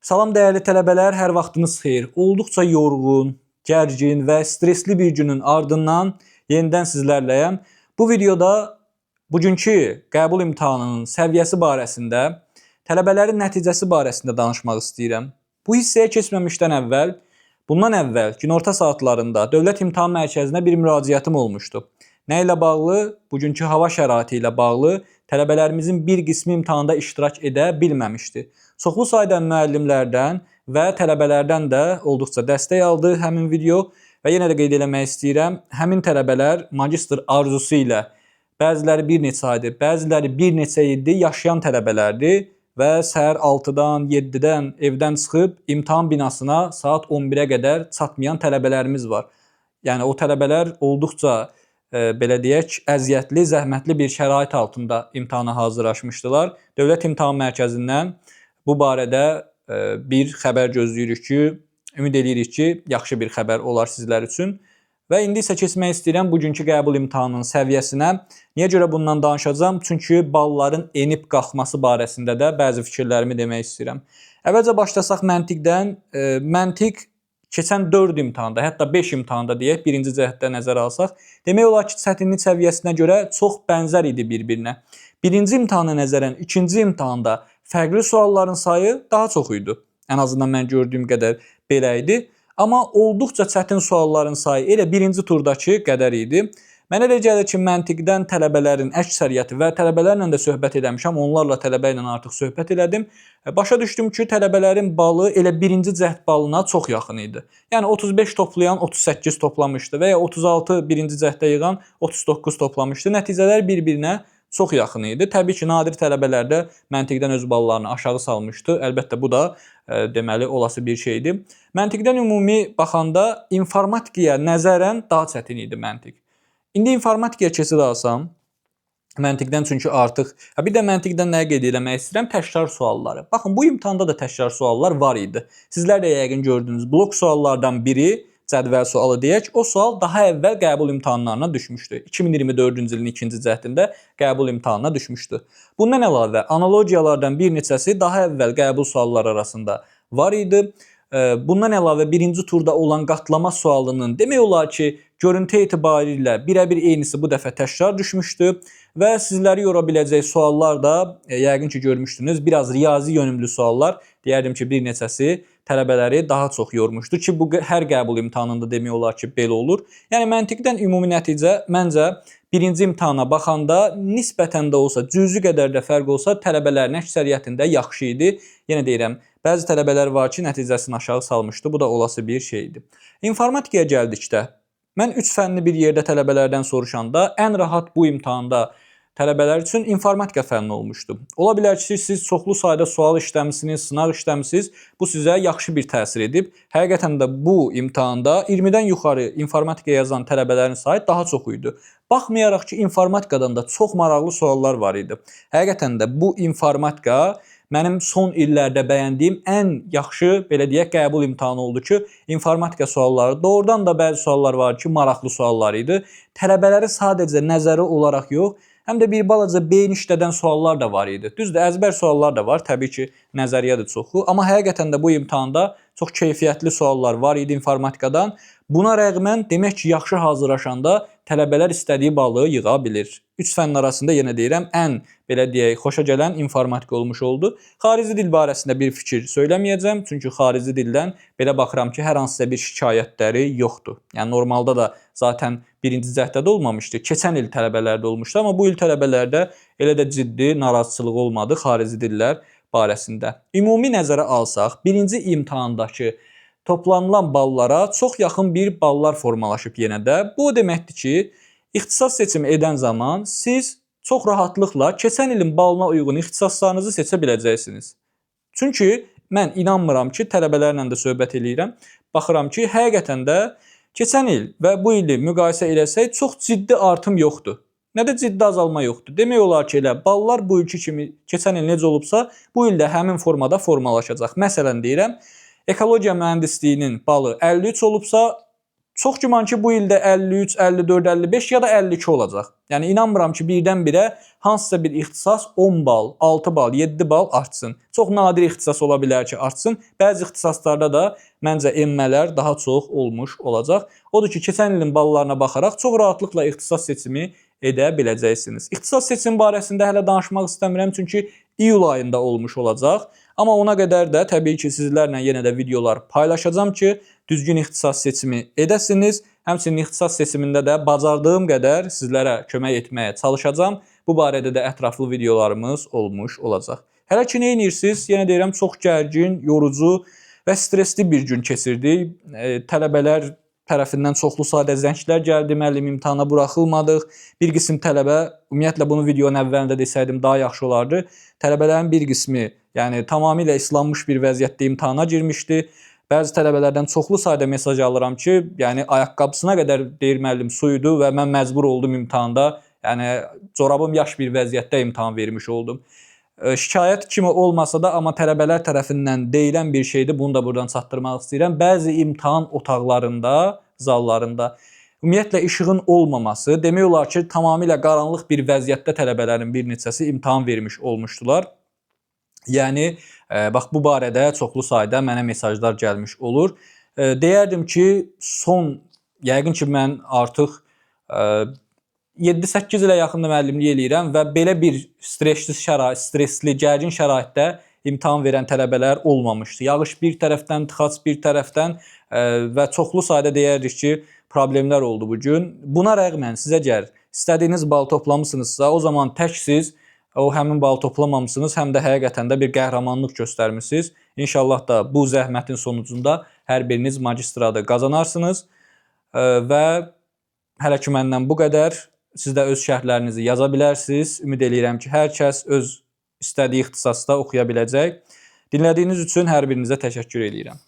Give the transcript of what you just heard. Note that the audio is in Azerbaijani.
Salam dəyərli tələbələr, hər vaxtınız xeyir. Olduqca yorğun, gərgin və stresli bir günün ardından yenidən sizlərləyəm. Bu videoda bugünkü qəbul imtahanının səviyyəsi barəsində, tələbələrin nəticəsi barəsində danışmaq istəyirəm. Bu hissəyə keçməmişdən əvvəl, bundan əvvəl günorta saatlarında Dövlət İmtahan Mərkəzinə bir müraciətim olmuşdu. Nə ilə bağlı? Bugünkü hava şəraiti ilə bağlı tələbələrimizin bir qismi imtahanda iştirak edə bilməmişdi. Çoxlu sayda müəllimlərdən və tələbələrdən də olduqca dəstək aldı həmin video və yenə də qeyd eləmək istəyirəm, həmin tələbələr magistr arzusu ilə bəziləri bir neçə aydır, bəziləri bir neçə ildir yaşayan tələbələrdir və səhər 6-dan, 7-dən evdən çıxıb imtahan binasına saat 11-ə qədər çatmayan tələbələrimiz var. Yəni o tələbələr olduqca belə deyək, əziyyətli, zəhmətli bir şərait altında imtahana hazırlaşmışdılar. Dövlət İmtahan Mərkəzindən bu barədə bir xəbər gözləyirik ki, ümid edirik ki, yaxşı bir xəbər olar sizlər üçün. Və indi isə keçmək istəyirəm bugünkü qəbul imtahanının səviyyəsinə. Niyə görə bundan danışacağam? Çünki balların enib qalxması barəsində də bəzi fikirlərimi demək istəyirəm. Əvvəlcə başlasaq məntiqdən. Məntiq keçən 4 imtahanda, hətta 5 imtahanda deyək, birinci cəhətdə nəzərə alsaq, demək olar ki, çətinlik səviyyəsinə görə çox bənzər idi bir-birinə. Birinci imtahana nəzərən ikinci imtahanda fərqli sualların sayı daha çox idi. Ən azından mən gördüyüm qədər belə idi. Amma olduqca çətin sualların sayı elə birinci turdakı qədər idi. Mənə elə gəlir ki, məntiqdən tələbələrin əksəriyyəti və tələbələrlə də söhbət eləmişəm, onlarla tələbə ilə artıq söhbət elədim. Başa düşdüm ki, tələbələrin balı elə birinci cəhd balına çox yaxın idi. Yəni 35 toplayan 38 toplamışdı və ya 36 birinci cəhdə yığan 39 toplamışdı. Nəticələr bir-birinə çox yaxın idi. Təbii ki, nadir tələbələr də məntiqdən öz ballarını aşağı salmışdı. Əlbəttə bu da deməli olası bir şeydir. Məntiqdən ümumi baxanda informatikaya nəzərən daha çətin idi məntiq. İndi informatikaya keçid alsam, məntiqdən çünki artıq, bir də məntiqdən nəyə qeyd eləmək istəyirəm? Təkrar sualları. Baxın, bu imtahanda da təkrar suallar var idi. Sizlər də yəqin gördünüz, blok suallardan biri, cədvəl sualı deyək, o sual daha əvvəl qəbul imtahanlarına düşmüşdü. 2024-cü ilin ikinci cəhdində qəbul imtahanına düşmüşdü. Bundan əlavə, analogiyalardan bir neçəsi daha əvvəl qəbul sualları arasında var idi. Bundan əlavə birinci turda olan qatlama sualının demək olar ki, görüntü etibarilə birəbir eynisi bu dəfə təkrar düşmüşdü və sizləri yora biləcək suallar da yəqin ki görmüşdünüz. Biraz riyazi yönümlü suallar, deyərdim ki, bir neçəsi tələbələri daha çox yormuşdu ki, bu hər qəbul imtahanında demək olar ki, belə olur. Yəni məntiqdən ümumi nəticə məncə birinci imtahana baxanda nisbətən də olsa, cüzi qədər də fərq olsa, tələbələrin əksəriyyətində yaxşı idi. Yenə deyirəm, bəzi tələbələr var ki, nəticəsini aşağı salmışdı. Bu da olası bir şeydir. İnformatikaya gəldikdə, mən 3 fənni bir yerdə tələbələrdən soruşanda ən rahat bu imtahanda tələbələr üçün informatika fənni olmuşdu. Ola bilər ki, siz çoxlu sayda sual işləmisiniz, sınaq işləmisiniz. Bu sizə yaxşı bir təsir edib. Həqiqətən də bu imtahanda 20-dən yuxarı informatika yazan tələbələrin sayı daha çox idi. Baxmayaraq ki, informatikadan da çox maraqlı suallar var idi. Həqiqətən də bu informatika mənim son illərdə bəyəndiyim ən yaxşı, belə deyək, qəbul imtahanı oldu ki, informatika sualları, doğrudan da bəzi suallar var ki, maraqlı suallar idi. Tələbələri sadəcə nəzəri olaraq yox, həm də bir balaca beyin işlədən suallar da var idi. Düzdür, əzbər suallar da var, təbii ki, nəzəriyyədir çoxu. Amma həqiqətən də bu imtahanda çox keyfiyyətli suallar var idi informatikadan. Buna rəğmən demək ki, yaxşı hazırlaşanda tələbələr istədiyi balı yığa bilir. 3 fənn arasında yenə deyirəm, ən belə deyək, xoşa gələn informatika olmuş oldu. Xarici dil barəsində bir fikir söyləməyəcəm, çünki xarici dildən belə baxıram ki, hər hansısa bir şikayətləri yoxdur. Yəni normalda da zaten birinci cəhddə də olmamışdı. Keçən il tələbələrdə olmuşdu, amma bu il tələbələrdə elə də ciddi narazıçılıq olmadı xarici dillər barəsində. Ümumi nəzərə alsaq, birinci imtahandakı toplanılan ballara çox yaxın bir ballar formalaşıb yenə də. Bu o deməkdir ki, ixtisas seçimi edən zaman siz çox rahatlıqla keçən ilin balına uyğun ixtisaslarınızı seçə biləcəksiniz. Çünki mən inanmıram ki, tələbələrlə də söhbət eləyirəm. Baxıram ki, həqiqətən də keçən il və bu ili müqayisə eləsək çox ciddi artım yoxdur. Nə də ciddi azalma yoxdur. Demək olar ki, elə ballar bu ilki kimi keçən il necə olubsa, bu ildə həmin formada formalaşacaq. Məsələn deyirəm, ekologiya mühəndisliyinin balı 53 olubsa, Çox güman ki, bu ildə 53, 54, 55 ya da 52 olacaq. Yəni inanmıram ki, birdən-birə hansısa bir ixtisas 10 bal, 6 bal, 7 bal artsın. Çox nadir ixtisas ola bilər ki, artsın. Bəzi ixtisaslarda da məncə enmələr daha çox olmuş olacaq. Odur ki, keçən ilin ballarına baxaraq çox rahatlıqla ixtisas seçimi edə biləcəksiniz. İxtisas seçimi barəsində hələ danışmaq istəmirəm, çünki iyul ayında olmuş olacaq. Amma ona qədər də təbii ki, sizlərlə yenə də videolar paylaşacağam ki, düzgün ixtisas seçimi edəsiniz. Həmçinin ixtisas seçimində də bacardığım qədər sizlərə kömək etməyə çalışacağam. Bu barədə də ətraflı videolarımız olmuş olacaq. Hələ ki, nə edirsiniz? Yenə deyirəm, çox gərgin, yorucu və stresli bir gün keçirdik. Tələbələr tərəfindən çoxlu sayda zənglər gəldi, müəllim imtahana buraxılmadıq. Bir qism tələbə, ümumiyyətlə bunu videonun əvvəlində desəydim daha yaxşı olardı. Tələbələrin bir qismi, yəni tamamilə islanmış bir vəziyyətdə imtahana girmişdi. Bəzi tələbələrdən çoxlu sayda mesaj alıram ki, yəni ayaqqabısına qədər deyir müəllim su idi və mən məcbur oldum imtahanda, yəni corabım yaş bir vəziyyətdə imtahan vermiş oldum. Şikayət kimi olmasa da, amma tələbələr tərəfindən deyilən bir şeydir. Bunu da buradan çatdırmaq istəyirəm. Bəzi imtahan otaqlarında, zallarında ümumiyyətlə işığın olmaması, demək olar ki, tamamilə qaranlıq bir vəziyyətdə tələbələrin bir neçəsi imtahan vermiş olmuşdular. Yəni, bax bu barədə çoxlu sayda mənə mesajlar gəlmiş olur. Deyərdim ki, yəqin ki, mən artıq 7-8 ilə yaxında müəllimlik eləyirəm və belə bir stresli, gərgin şəraitdə imtahan verən tələbələr olmamışdı. Yağış bir tərəfdən, tıxac bir tərəfdən və çoxlu sayda deyərdik ki, problemlər oldu bu gün. Buna rəğmən sizə gəlir, istədiyiniz bal toplamısınızsa, o zaman tək siz o həmin balı toplamamışsınız, həm də həqiqətən də bir qəhrəmanlıq göstərmişsiniz. İnşallah da bu zəhmətin sonucunda hər biriniz magistrada qazanarsınız və hələ ki məndən bu qədər. Siz də öz şərhlərinizi yaza bilərsiniz. Ümid eləyirəm ki, hər kəs öz istədiyi ixtisasda oxuya biləcək. Dinlədiyiniz üçün hər birinizə təşəkkür edirəm.